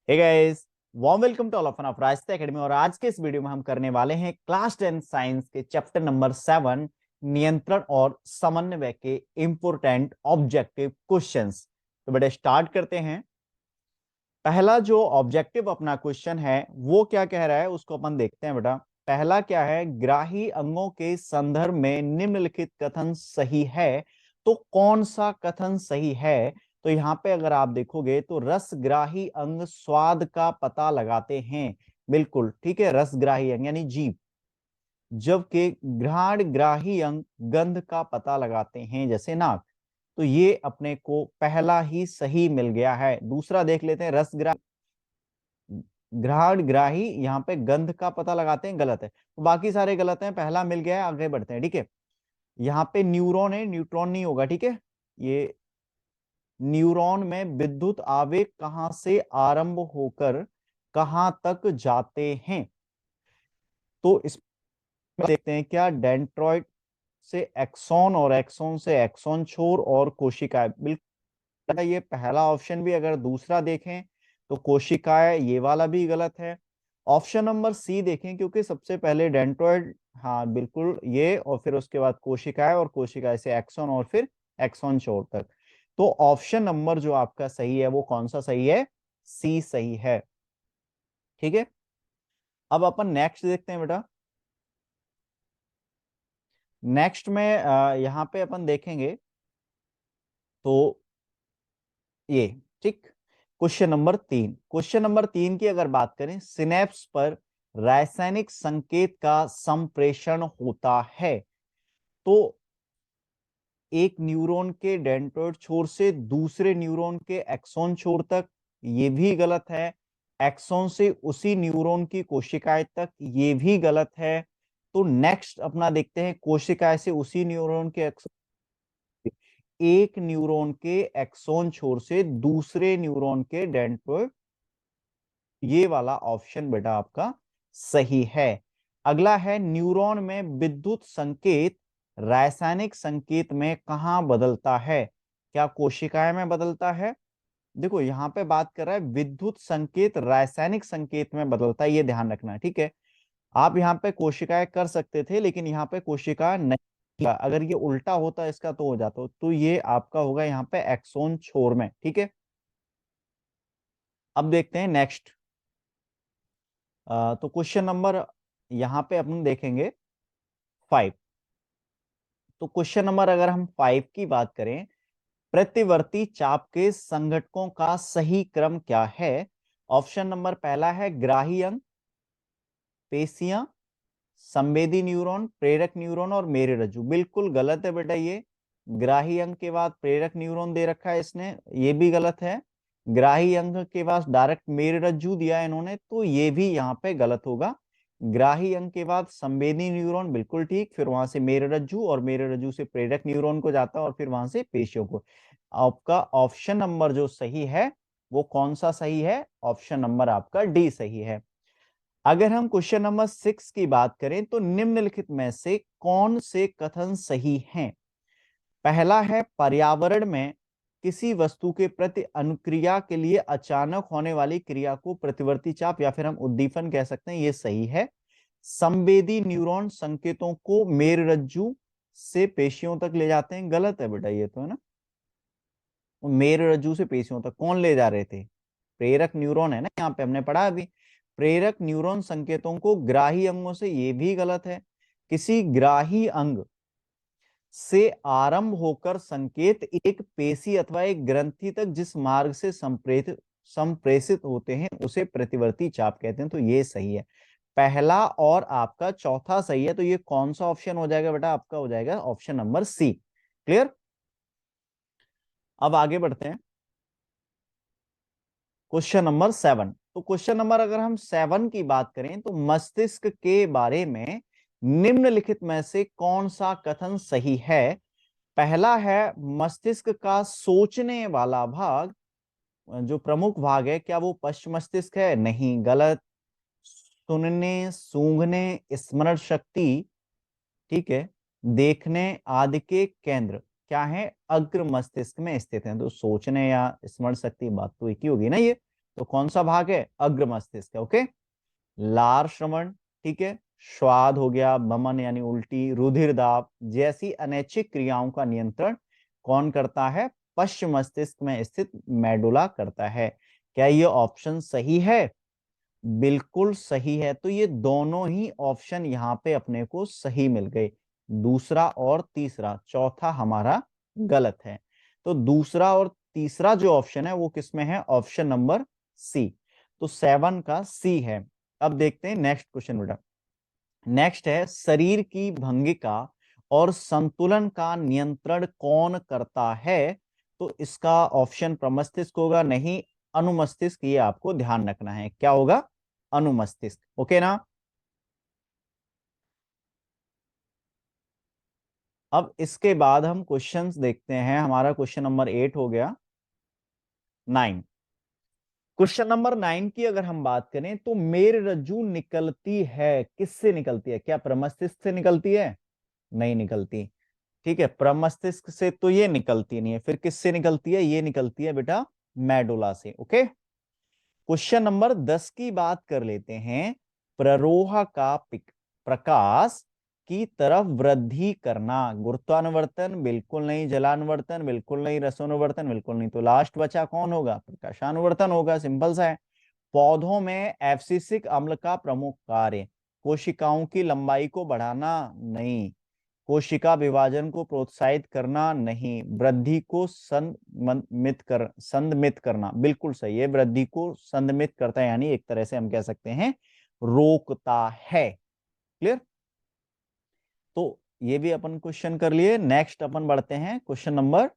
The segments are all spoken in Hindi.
Hey guys, warm welcome to all of of Raste academy. और आज के इस वीडियो में हम करने वाले हैं क्लास 10 साइंस के चैप्टर नंबर 7 नियंत्रण और समन्वय के इंपोर्टेंट ऑब्जेक्टिव क्वेश्चंस। तो बेटा स्टार्ट करते हैं। पहला जो ऑब्जेक्टिव अपना क्वेश्चन है वो क्या कह रहा है उसको अपन देखते हैं बेटा। पहला क्या है, ग्राही अंगों के संदर्भ में निम्नलिखित कथन सही है। तो कौन सा कथन सही है? तो यहाँ पे अगर आप देखोगे तो रसग्राही अंग स्वाद का पता लगाते हैं। बिल्कुल ठीक है, रसग्राही अंग यानी जीभ, जबकि घ्राण ग्राही अंग गंध का पता लगाते हैं जैसे नाक। तो ये अपने को पहला ही सही मिल गया है। दूसरा देख लेते हैं, रसग्राही घ्राण ग्राही यहाँ पे गंध का पता लगाते हैं, गलत है। तो बाकी सारे गलत हैं, पहला मिल गया है, आगे बढ़ते हैं। ठीक है, यहाँ पे न्यूरॉन है, न्यूट्रॉन नहीं होगा। ठीक है, ये न्यूरॉन में विद्युत आवेग कहां से आरंभ होकर कहां तक जाते हैं? तो इसमें देखते हैं क्या, डेंड्रॉइड से एक्सॉन और एक्सॉन से एक्सॉन छोर और कोशिकाएं। बिल्कुल ये पहला ऑप्शन भी, अगर दूसरा देखें तो कोशिकाएं, ये वाला भी गलत है। ऑप्शन नंबर सी देखें, क्योंकि सबसे पहले डेंड्रॉइड, हाँ बिल्कुल ये, और फिर उसके बाद कोशिकाएं, और कोशिकाएं से एक्सॉन और फिर एक्सॉन छोर तक। तो ऑप्शन नंबर जो आपका सही है वो कौन सा सही है? सी सही है। ठीक है, अब अपन नेक्स्ट देखते हैं बेटा। नेक्स्ट में यहाँ पे अपन देखेंगे तो ये, ठीक, क्वेश्चन नंबर 3 की अगर बात करें, सिनेप्स पर रासायनिक संकेत का संप्रेषण होता है। तो एक न्यूरॉन के डेंड्रॉइड छोर से दूसरे न्यूरॉन के एक्सॉन छोर तक, ये भी गलत है। एक्सॉन से उसी न्यूरॉन की कोशिकाएं तक, ये भी गलत है। तो नेक्स्ट अपना देखते हैं, कोशिकाएं से उसी न्यूरॉन के एक न्यूरॉन के एक्सॉन छोर से दूसरे न्यूरॉन के डेंड्रॉइड, ये वाला ऑप्शन बेटा आपका सही है। अगला है, न्यूरॉन में विद्युत संकेत रासायनिक संकेत में कहां बदलता है? क्या कोशिकाएं में बदलता है? देखो यहाँ पे बात कर रहा है विद्युत संकेत रासायनिक संकेत में बदलता है, ये ध्यान रखना है। ठीक है, आप यहाँ पे कोशिकाएं कर सकते थे, लेकिन यहाँ पे कोशिका नहीं, अगर ये उल्टा होता इसका तो हो जाता। तो ये आपका होगा यहाँ पे एक्सोन छोर में। ठीक है, अब देखते हैं नेक्स्ट। तो क्वेश्चन नंबर यहाँ पे अपन देखेंगे 5। तो क्वेश्चन नंबर अगर हम 5 की बात करें, प्रतिवर्ती चाप के संघटकों का सही क्रम क्या है? ऑप्शन नंबर पहला है ग्राही अंग, पेशियां, संवेदी न्यूरॉन, प्रेरक न्यूरॉन और मेरुरज्जु। बिल्कुल गलत है बेटा ये। ग्राही अंग के बाद प्रेरक न्यूरॉन दे रखा है इसने, ये भी गलत है। ग्राही अंग के बाद डायरेक्ट मेरुरज्जु दिया है इन्होंने, तो ये भी यहाँ पे गलत होगा। ग्राही अंग के बाद संवेदी न्यूरॉन, बिल्कुल ठीक, फिर वहां से मेरुरज्जु, और मेरुरज्जु से प्रेरक न्यूरॉन को जाता है, और फिर वहां से पेशियों को। आपका ऑप्शन नंबर जो सही है वो कौन सा सही है? ऑप्शन नंबर आपका डी सही है। अगर हम क्वेश्चन नंबर 6 की बात करें, तो निम्नलिखित में से कौन से कथन सही हैं? पहला है, पर्यावरण में किसी वस्तु के प्रति अनुक्रिया के लिए अचानक होने वाली क्रिया को प्रतिवर्ती चाप या फिर हम उद्दीपन कह सकते हैं, ये सही है। संवेदी न्यूरॉन संकेतों को मेरुरज्जु से पेशियों तक ले जाते हैं, गलत है बेटा ये तो, है ना। मेरुरज्जु से पेशियों तक कौन ले जा रहे थे? प्रेरक न्यूरॉन है ना, यहाँ पे हमने पढ़ा अभी। प्रेरक न्यूरॉन संकेतों को ग्राही अंगों से, ये भी गलत है। किसी ग्राही अंग से आरंभ होकर संकेत एक पेशी अथवा एक ग्रंथि तक जिस मार्ग से संप्रेषित होते हैं उसे प्रतिवर्ती चाप कहते हैं। तो ये सही है। पहला और आपका चौथा सही है। तो ये कौन सा ऑप्शन हो जाएगा बेटा? आपका हो जाएगा ऑप्शन नंबर सी। क्लियर? अब आगे बढ़ते हैं, क्वेश्चन नंबर 7। तो क्वेश्चन नंबर अगर हम 7 की बात करें, तो मस्तिष्क के बारे में निम्नलिखित में से कौन सा कथन सही है? पहला है, मस्तिष्क का सोचने वाला भाग, जो प्रमुख भाग है, क्या वो पश्च मस्तिष्क है? नहीं, गलत। सुनने, सूंघने, स्मरण शक्ति, ठीक है, देखने आदि के केंद्र क्या है? अग्र मस्तिष्क में स्थित हैं। तो सोचने या स्मरण शक्ति, बात तो एक ही होगी ना ये। तो कौन सा भाग है? अग्र मस्तिष्क है। ओके, लार श्रवण, ठीक है, स्वाद हो गया, बमन यानी उल्टी, रुधिर दाब जैसी अनैच्छिक क्रियाओं का नियंत्रण कौन करता है? पश्चिम मस्तिष्क में स्थित मेडुला करता है। क्या ये ऑप्शन सही है? बिल्कुल सही है। तो ये दोनों ही ऑप्शन यहाँ पे अपने को सही मिल गए, दूसरा और तीसरा। चौथा हमारा गलत है। तो दूसरा और तीसरा जो ऑप्शन है वो किसमें है? Option number C. तो 7 का सी है। अब देखते हैं नेक्स्ट क्वेश्चन बेटा। नेक्स्ट है, शरीर की भंगिका और संतुलन का नियंत्रण कौन करता है? तो इसका ऑप्शन प्रमस्तिष्क होगा, नहीं अनुमस्तिष्क। ये आपको ध्यान रखना है, क्या होगा? अनुमस्तिष्क। ओके ना। अब इसके बाद हम क्वेश्चंस देखते हैं। हमारा क्वेश्चन नंबर 8 हो गया। 9, क्वेश्चन नंबर 9 की अगर हम बात करें तो मेरुरज्जु निकलती है किससे निकलती है? क्या प्रमस्तिष्क से निकलती है? नहीं निकलती। ठीक है, प्रमस्तिष्क से तो ये निकलती नहीं है, फिर किससे निकलती है? ये निकलती है बेटा मेडुला से। ओके, क्वेश्चन नंबर 10 की बात कर लेते हैं। प्ररोह का प्रकाश की तरफ वृद्धि करना, गुरुत्वानुवर्तन बिल्कुल नहीं, जलानुवर्तन बिल्कुल नहीं, रसानुवर्तन बिल्कुल नहीं। तो लास्ट बचा कौन होगा? प्रकाशानुवर्तन होगा, सिंपल सा है। पौधों में एब्सिसिक अम्ल का प्रमुख कार्य, कोशिकाओं की लंबाई को बढ़ाना नहीं, कोशिका विभाजन को प्रोत्साहित करना नहीं, वृद्धि को संदमित करना। बिल्कुल सही है, वृद्धि को संदमित करता है, यानी एक तरह से हम कह सकते हैं रोकता है। क्लियर? तो ये भी अपन क्वेश्चन कर लिए। नेक्स्ट अपन बढ़ते हैं क्वेश्चन नंबर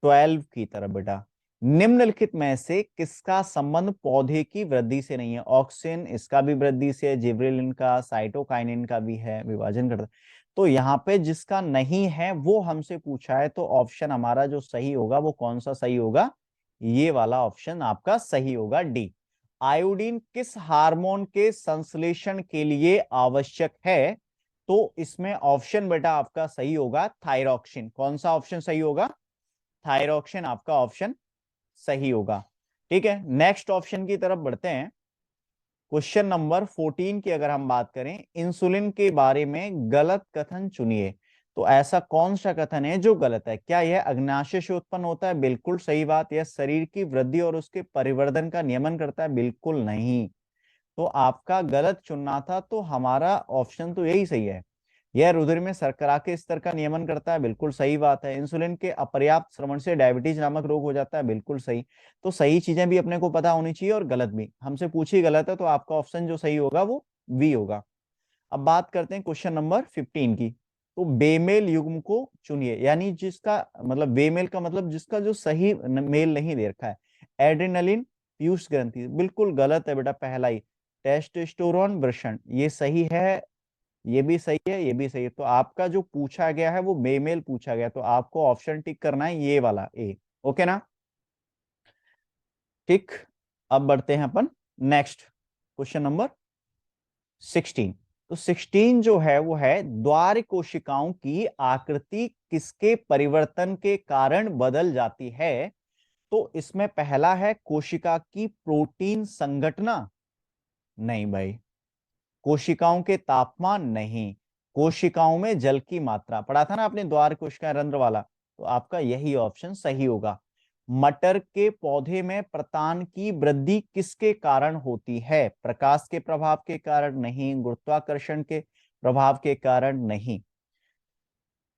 12 की तरफ बेटा। निम्नलिखित में से किसका संबंध पौधे की वृद्धि से नहीं है? ऑक्सिन इसका भी वृद्धि से, जिब्रेलिन का, साइटोकाइनिन का भी है, विभाजन करता। तो यहाँ पे जिसका नहीं है वो हमसे पूछा है, तो ऑप्शन हमारा जो सही होगा वो कौन सा सही होगा? ये वाला ऑप्शन आपका सही होगा, डी। आयोडीन किस हार्मोन के संश्लेषण के लिए आवश्यक है? तो इसमें ऑप्शन बेटा आपका सही होगा थायरॉक्सिन। कौन सा ऑप्शन सही होगा? थायरॉक्सिन आपका ऑप्शन सही होगा। ठीक है, नेक्स्ट ऑप्शन की तरफ बढ़ते हैं। क्वेश्चन नंबर 14 की अगर हम बात करें, इंसुलिन के बारे में गलत कथन चुनिए। तो ऐसा कौन सा कथन है जो गलत है? क्या यह अग्नाशय से उत्पन्न होता है? बिल्कुल सही बात। यह शरीर की वृद्धि और उसके परिवर्धन का नियमन करता है? बिल्कुल नहीं। तो आपका गलत चुनना था, तो हमारा ऑप्शन तो यही सही है। यह रुधिर में शर्करा के स्तर का नियमन करता है? बिल्कुल सही बात है। इंसुलिन के अपर्याप्त श्रवण से डायबिटीज नामक रोग हो जाता है? बिल्कुल सही। तो सही चीजें भी अपने को पता होनी चाहिए और गलत भी। हमसे पूछी गलत है, तो आपका ऑप्शन जो सही होगा वो बी होगा। अब बात करते हैं क्वेश्चन नंबर 15 की। तो बेमेल युग्म को चुनिए, यानी जिसका मतलब बेमेल का मतलब जिसका जो सही मेल नहीं दे रखा है। एड्रेनलिन, पीयूष ग्रंथि, बिल्कुल गलत है बेटा पहला ही। टेस्टोस्टेरोन, वृषण, ये सही है, ये भी सही है, ये भी सही है। तो आपका जो पूछा गया है वो बेमेल पूछा गया, तो आपको ऑप्शन टिक करना है ये वाला, ए। ओके ना? ठीक। अब बढ़ते हैं अपन नेक्स्ट क्वेश्चन नंबर 16। तो 16 जो है वो है, द्वार कोशिकाओं की आकृति किसके परिवर्तन के कारण बदल जाती है? तो इसमें पहला है कोशिका की प्रोटीन संघटना, नहीं भाई। कोशिकाओं के तापमान, नहीं। कोशिकाओं में जल की मात्रा, पढ़ा था ना आपने द्वार कोशिका रंध्र वाला, तो आपका यही ऑप्शन सही होगा। मटर के पौधे में प्रतान की वृद्धि किसके कारण होती है? प्रकाश के प्रभाव के कारण, नहीं। गुरुत्वाकर्षण के प्रभाव के कारण, नहीं।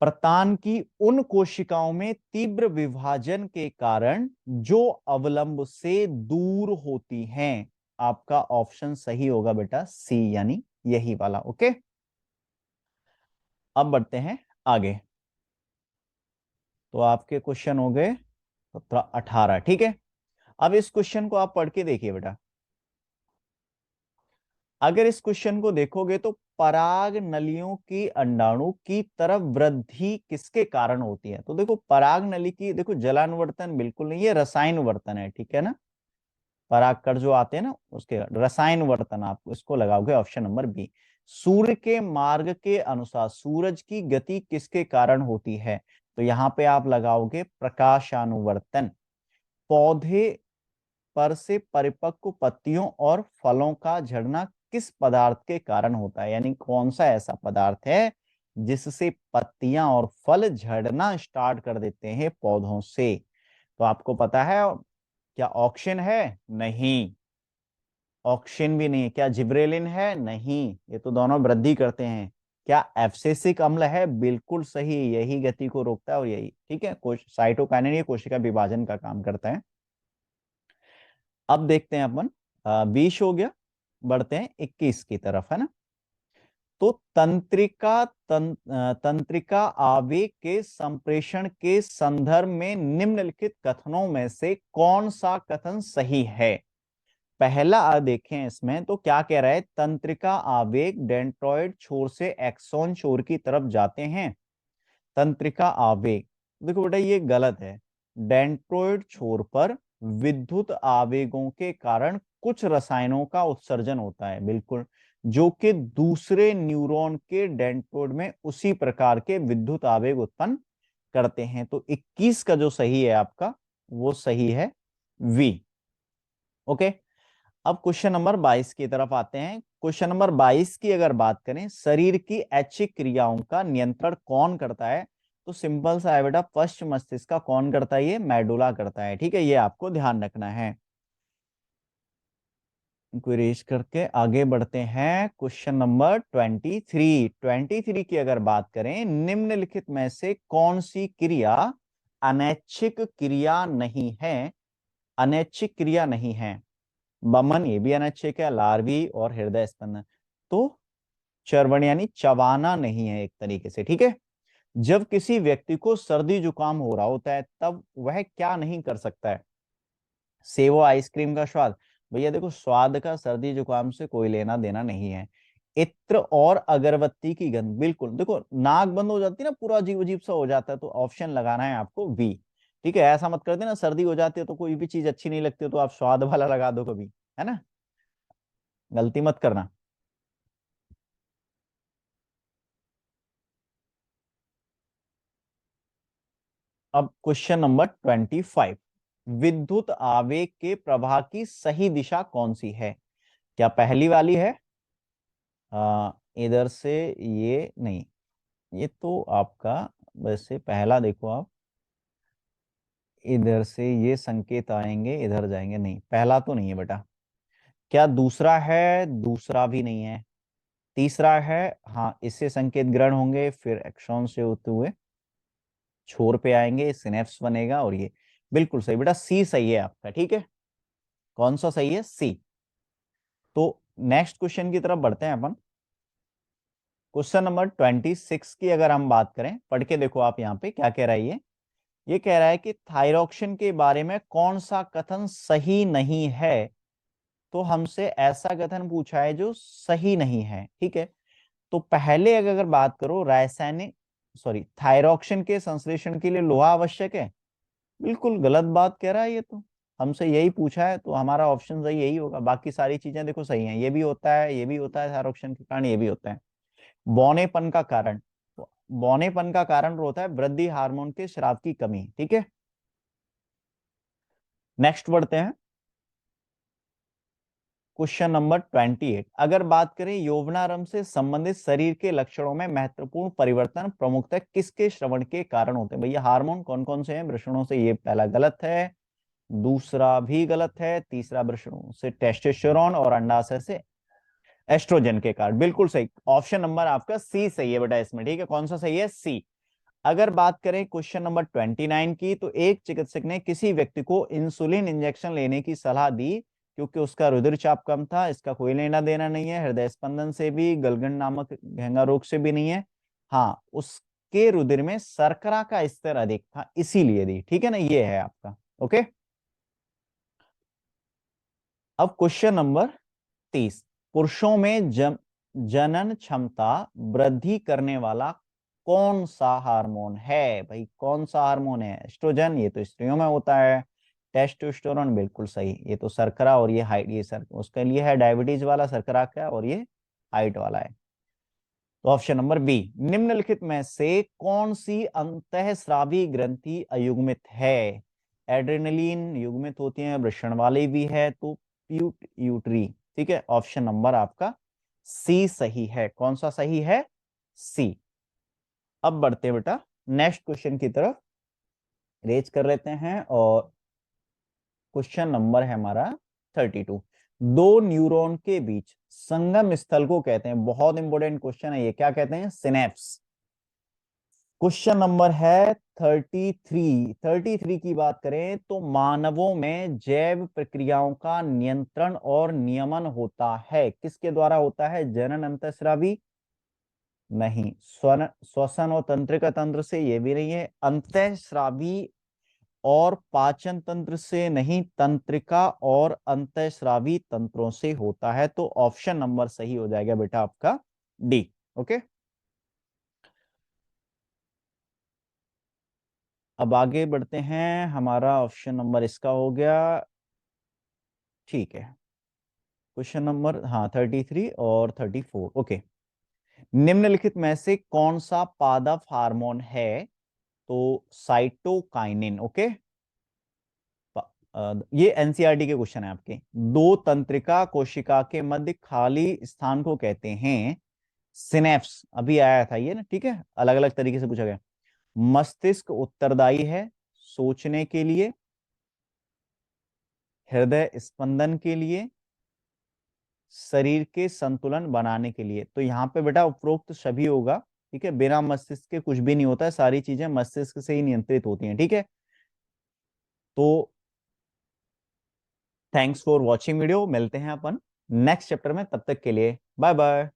प्रतान की उन कोशिकाओं में तीव्र विभाजन के कारण जो अवलंब से दूर होती हैं। आपका ऑप्शन सही होगा बेटा सी, यानी यही वाला। ओके, अब बढ़ते हैं आगे। तो आपके क्वेश्चन हो गए 17, 18। ठीक है, अब इस क्वेश्चन को आप पढ़ के देखिए बेटा। अगर इस क्वेश्चन को देखोगे तो पराग नलियों की अंडाणु की तरफ वृद्धि किसके कारण होती है? तो देखो पराग नली की, देखो जलानुवर्तन बिल्कुल नहीं, ये रसायनवर्तन है। ठीक है ना, परागकण जो आते हैं ना उसके रसायनवर्तन, आप इसको लगाओगे ऑप्शन नंबर बी। सूर्य के मार्ग के अनुसार सूरज की गति किसके कारण होती है? तो यहाँ पे आप लगाओगे प्रकाशानुवर्तन। पौधे पर से परिपक्व पत्तियों और फलों का झड़ना किस पदार्थ के कारण होता है, यानी कौन सा ऐसा पदार्थ है जिससे पत्तियां और फल झड़ना स्टार्ट कर देते हैं पौधों से। तो आपको पता है क्या ऑक्सिन है? नहीं, ऑक्सिन भी नहीं है। क्या जिब्रेलिन है? नहीं, ये तो दोनों वृद्धि करते हैं। क्या एब्सिसिक अम्ल है? बिल्कुल सही, यही गति को रोकता है और यही, ठीक है, साइटोकाइनिन ये कोशिका विभाजन का काम करता है। अब देखते हैं अपन 20 हो गया, बढ़ते हैं 21 की तरफ, है ना। तो तंत्रिका आवेग के संप्रेषण के संदर्भ में निम्नलिखित कथनों में से कौन सा कथन सही है? पहला देखें इसमें तो क्या कह रहा है, तंत्रिका आवेग डेंड्रॉइड छोर से एक्सोन छोर की तरफ जाते हैं। तंत्रिका आवेग, देखो बेटा ये गलत है। डेंड्रॉइड छोर पर विद्युत आवेगों के कारण कुछ रसायनों का उत्सर्जन होता है, बिल्कुल, जो कि दूसरे न्यूरॉन के डेंड्रॉइड में उसी प्रकार के विद्युत आवेग उत्पन्न करते हैं। तो 21 का जो सही है आपका, वो सही है वी। ओके, अब क्वेश्चन नंबर 22 की तरफ आते हैं। क्वेश्चन नंबर 22 की अगर बात करें, शरीर की ऐच्छिक क्रियाओं का नियंत्रण कौन करता है? तो सिंपल सा है बेटा, पश्च मस्तिष्क का कौन करता है? ये मेडुला करता है, ठीक है, ये आपको ध्यान रखना है। इरेज करके आगे बढ़ते हैं। क्वेश्चन नंबर 23 की अगर बात करें, निम्नलिखित में से कौन सी क्रिया अनैच्छिक क्रिया नहीं है? अनैच्छिक क्रिया नहीं है। बमन ये भी अनैच्छिक है, लार्वी और हृदय स्पंदन। तो चर्वण यानी चबाना नहीं है एक तरीके से, ठीक है। जब किसी व्यक्ति को सर्दी जुकाम हो रहा होता है तब वह क्या नहीं कर सकता है? सेवो आइसक्रीम का स्वाद, भैया देखो स्वाद का सर्दी जुकाम से कोई लेना देना नहीं है। इत्र और अगरबत्ती की गंध, बिल्कुल, देखो नाक बंद हो जाती है ना, पूरा अजीब अजीब सा हो जाता है, तो ऑप्शन लगाना है आपको बी, ठीक है। ऐसा मत कर देना सर्दी हो जाती है तो कोई भी चीज अच्छी नहीं लगती तो आप स्वाद वाला लगा दो कभी, है ना, गलती मत करना। अब क्वेश्चन नंबर 25, विद्युत आवेग के प्रवाह की सही दिशा कौन सी है? क्या पहली वाली है, इधर से, ये नहीं, ये तो आपका, वैसे पहला देखो आप, इधर से ये संकेत आएंगे इधर जाएंगे, नहीं पहला तो नहीं है बेटा। क्या दूसरा है? दूसरा भी नहीं है। तीसरा है, हाँ, इससे संकेत ग्रहण होंगे फिर एक्सॉन से होते हुए छोर पे आएंगे, सिनेप्स बनेगा, और ये बिल्कुल सही बेटा, सी सही है आपका, ठीक है। कौन सा सही है? सी। तो नेक्स्ट क्वेश्चन की तरफ बढ़ते हैं अपन। क्वेश्चन नंबर 26 की अगर हम बात करें, पढ़ के देखो आप, यहाँ पे क्या कह रहा है ये कह रहा है कि थायरॉक्सिन के बारे में कौन सा कथन सही नहीं है? तो हमसे ऐसा कथन पूछा है जो सही नहीं है, ठीक है। तो पहले अगर बात करो, रासायनिक सॉरी थायरॉक्सिन के संश्लेषण के लिए लोहा आवश्यक है, बिल्कुल गलत बात कह रहा है ये तो। हमसे यही पूछा है तो हमारा ऑप्शन सही यही होगा, बाकी सारी चीजें देखो सही हैं, ये भी होता है, ये भी होता है, थायरॉक्सिन के कारण ये भी होता है। बौनेपन का कारण, तो बौनेपन का कारण होता है वृद्धि हार्मोन के स्राव की कमी, ठीक है। नेक्स्ट बढ़ते हैं। क्वेश्चन नंबर 28, अगर बात करें यौवनारंभ से संबंधित शरीर के लक्षणों में महत्वपूर्ण परिवर्तन प्रमुखतः किसके श्रवण के कारण होते हैं? भैया हार्मोन कौन कौन से हैं वृषणों से? ये पहला गलत है, दूसरा भी गलत है, तीसरा वृषणों से टेस्टोस्टेरोन और अंडाशय से एस्ट्रोजन के कारण, बिल्कुल सही। ऑप्शन नंबर आपका सी सही है बेटा इसमें, ठीक है। कौन सा सही है? सी। अगर बात करें क्वेश्चन नंबर 29 की, तो एक चिकित्सक ने किसी व्यक्ति को इंसुलिन इंजेक्शन लेने की सलाह दी क्योंकि उसका रुधिरचाप कम था। इसका कोई लेना देना नहीं है, हृदय स्पंदन से भी, गलगंड नामक घेंगा रोग से भी नहीं है। हाँ, उसके रुधिर में शर्करा का स्तर अधिक था इसीलिए दी, ठीक है ना, ये है आपका। ओके, अब क्वेश्चन नंबर 30, पुरुषों में जनन क्षमता वृद्धि करने वाला कौन सा हार्मोन है? भाई कौन सा हार्मोन है? एस्ट्रोजन, ये तो स्त्रियों में होता है। टेस्टोस्टेरोन, बिल्कुल सही, ये तो शर्करा, और ये हाइट, ये सर उसके लिए है डायबिटीज वाला शर्करा का, और ये हाइट वाला है। तो ऑप्शन नंबर बी, निम्नलिखित में से कौन सी अंतःस्रावी ग्रंथि अयुग्मित है? एड्रेनलिन युग्मित होती है, वृषण वाले भी है, तो पिट्यूटरी। ठीक है, ऑप्शन नंबर आपका सी सही है। कौन सा सही है? सी। अब बढ़ते हैं बेटा नेक्स्ट क्वेश्चन की तरफ, रेज कर लेते हैं। और क्वेश्चन नंबर है हमारा 32। दो न्यूरॉन के बीच संगम स्थल को कहते हैं, बहुत इंपॉर्टेंट क्वेश्चन है ये, क्या कहते हैं? सिनेप्स। क्वेश्चन नंबर है 33 की बात करें तो मानवों में जैव प्रक्रियाओं का नियंत्रण और नियमन होता है, किसके द्वारा होता है? जनन अंतःस्रावी नहीं, श्वसन और तंत्रिका तंत्र से, ये भी नहीं है। अंतःस्रावी और पाचन तंत्र से नहीं, तंत्रिका और अंतःस्रावी तंत्रों से होता है। तो ऑप्शन नंबर सही हो जाएगा बेटा आपका डी। ओके, अब आगे बढ़ते हैं। हमारा ऑप्शन नंबर इसका हो गया। ठीक है, क्वेश्चन नंबर, हाँ, 33 और 34। ओके, निम्नलिखित में से कौन सा पादप हार्मोन है? तो साइटोकाइनिन। ओके, ये एनसीईआरटी के क्वेश्चन है आपके। दो तंत्रिका कोशिका के मध्य खाली स्थान को कहते हैं सिनेप्स। अभी आया था ये ना, ठीक है, अलग अलग तरीके से पूछा गया। मस्तिष्क उत्तरदायी है सोचने के लिए, हृदय स्पंदन के लिए, शरीर के संतुलन बनाने के लिए। तो यहाँ पे बेटा उपरोक्त सभी होगा। ठीक है, बिना मस्तिष्क के कुछ भी नहीं होता है, सारी चीजें मस्तिष्क से ही नियंत्रित होती हैं। ठीक है, तो थैंक्स फॉर वॉचिंग वीडियो, मिलते हैं अपन नेक्स्ट चैप्टर में, तब तक के लिए बाय बाय।